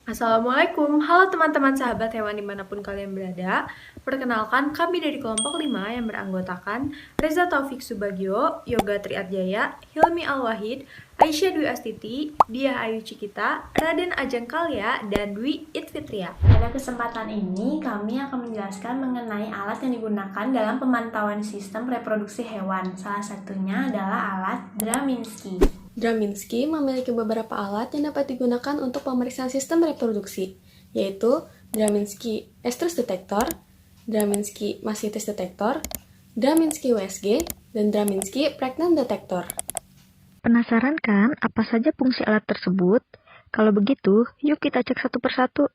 Assalamualaikum, halo teman-teman sahabat hewan dimanapun kalian berada. Perkenalkan, kami dari kelompok 5 yang beranggotakan Reza Taufik Subagio, Yoga Triatjaya, Hilmi Al-Wahid, Aisyah Dwi Astiti, Diah Ayu Cikita, Raden Ajeng Kalya, dan Dwi Itfitria. Pada kesempatan ini, kami akan menjelaskan mengenai alat yang digunakan dalam pemantauan sistem reproduksi hewan. Salah satunya adalah alat Draminsky. Draminsky memiliki beberapa alat yang dapat digunakan untuk pemeriksaan sistem reproduksi, yaitu Draminsky Estrus Detector, Draminsky Mastitis Detector, Draminsky USG, dan Draminsky Pregnant Detector. Penasaran kan apa saja fungsi alat tersebut? Kalau begitu, yuk kita cek satu persatu.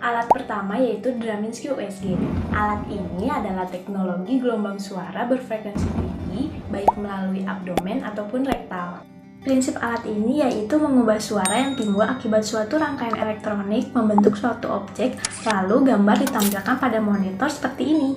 Alat pertama yaitu Draminsky USG. Alat ini adalah teknologi gelombang suara berfrekuensi tinggi, baik melalui abdomen ataupun rektal. Prinsip alat ini yaitu mengubah suara yang timbul akibat suatu rangkaian elektronik membentuk suatu objek, lalu gambar ditampilkan pada monitor seperti ini.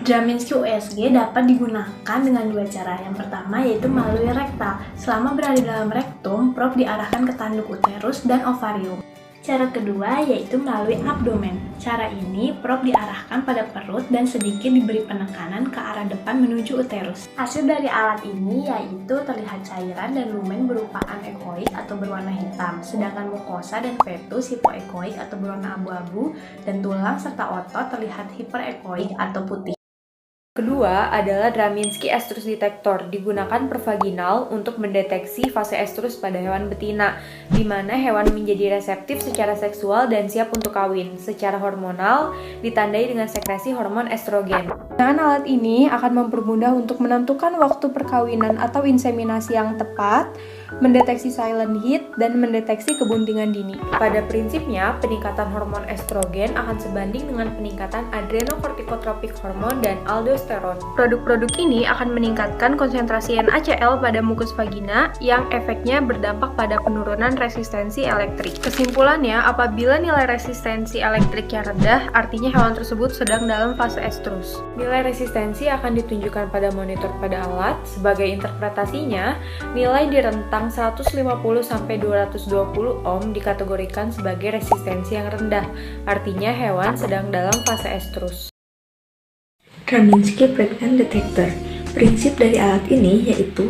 Draminsky USG dapat digunakan dengan dua cara. Yang pertama yaitu melalui rektal. Selama berada di dalam rektum, prob diarahkan ke tanduk uterus dan ovarium. Cara kedua yaitu melalui abdomen. Cara ini, prob diarahkan pada perut dan sedikit diberi penekanan ke arah depan menuju uterus. Hasil dari alat ini yaitu terlihat cairan dan lumen berupa anekoik atau berwarna hitam, sedangkan mukosa dan fetus hipoekoik atau berwarna abu-abu, dan tulang serta otot terlihat hiperekoik atau putih. Kedua adalah Draminsky Estrus Detector, digunakan per vaginal untuk mendeteksi fase estrus pada hewan betina, di mana hewan menjadi reseptif secara seksual dan siap untuk kawin. Secara hormonal, ditandai dengan sekresi hormon estrogen. Penggunaan alat ini akan mempermudah untuk menentukan waktu perkawinan atau inseminasi yang tepat, mendeteksi silent hit, dan mendeteksi kebuntingan dini. Pada prinsipnya, peningkatan hormon estrogen akan sebanding dengan peningkatan adrenokortikotropik hormon dan aldosteron. Produk-produk ini akan meningkatkan konsentrasi NaCl pada mukus vagina yang efeknya berdampak pada penurunan resistensi elektrik. Kesimpulannya, apabila nilai resistensi elektriknya rendah, artinya hewan tersebut sedang dalam fase estrus. Nilai resistensi akan ditunjukkan pada monitor pada alat. Sebagai interpretasinya, nilai di rentang 150-220 ohm dikategorikan sebagai resistensi yang rendah, artinya hewan sedang dalam fase estrus. Draminsky Pregnant Detector. Prinsip dari alat ini yaitu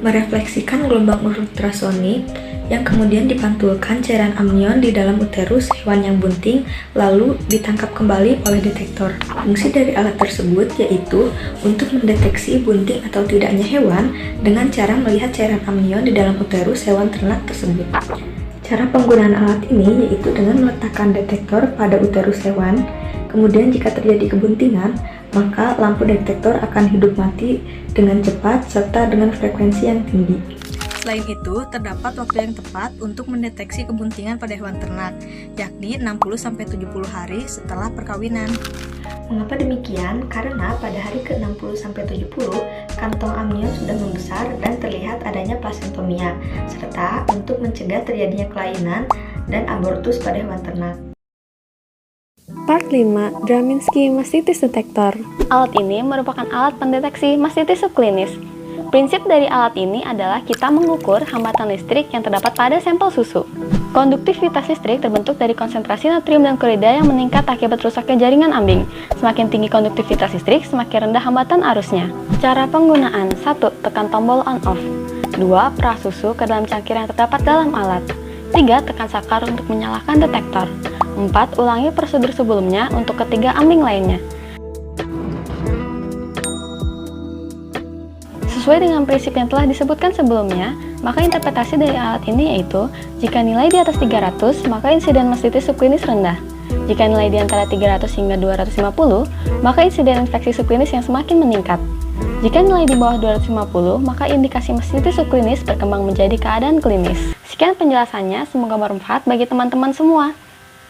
merefleksikan gelombang ultrasonik yang kemudian dipantulkan cairan amnion di dalam uterus hewan yang bunting, lalu ditangkap kembali oleh detektor. Fungsi dari alat tersebut yaitu untuk mendeteksi bunting atau tidaknya hewan dengan cara melihat cairan amnion di dalam uterus hewan ternak tersebut. Cara penggunaan alat ini yaitu dengan meletakkan detektor pada uterus hewan, kemudian jika terjadi kebuntingan, maka lampu detektor akan hidup mati dengan cepat serta dengan frekuensi yang tinggi. Selain itu, terdapat waktu yang tepat untuk mendeteksi kebuntingan pada hewan ternak, yakni 60-70 hari setelah perkawinan. Mengapa demikian? Karena pada hari ke-60-70, kantong amnion sudah membesar dan terlihat adanya plasentomia, serta untuk mencegah terjadinya kelainan dan abortus pada hewan ternak. Part 5. Draminsky Mastitis Detector. Alat ini merupakan alat pendeteksi mastitis subklinis. Prinsip dari alat ini adalah kita mengukur hambatan listrik yang terdapat pada sampel susu. Konduktivitas listrik terbentuk dari konsentrasi natrium dan klorida yang meningkat akibat rusaknya jaringan ambing. Semakin tinggi konduktivitas listrik, semakin rendah hambatan arusnya. Cara penggunaan: 1. Tekan tombol on-off. 2. Perah susu ke dalam cangkir yang terdapat dalam alat. 3. Tekan saklar untuk menyalakan detektor. 4. Ulangi prosedur sebelumnya untuk ketiga ambing lainnya. Sesuai dengan prinsip yang telah disebutkan sebelumnya, maka interpretasi dari alat ini yaitu jika nilai di atas 300, maka insiden mastitis subklinis rendah. Jika nilai di antara 300 hingga 250, maka insiden infeksi subklinis yang semakin meningkat. Jika nilai di bawah 250, maka indikasi mastitis subklinis berkembang menjadi keadaan klinis. Sekian penjelasannya, semoga bermanfaat bagi teman-teman semua.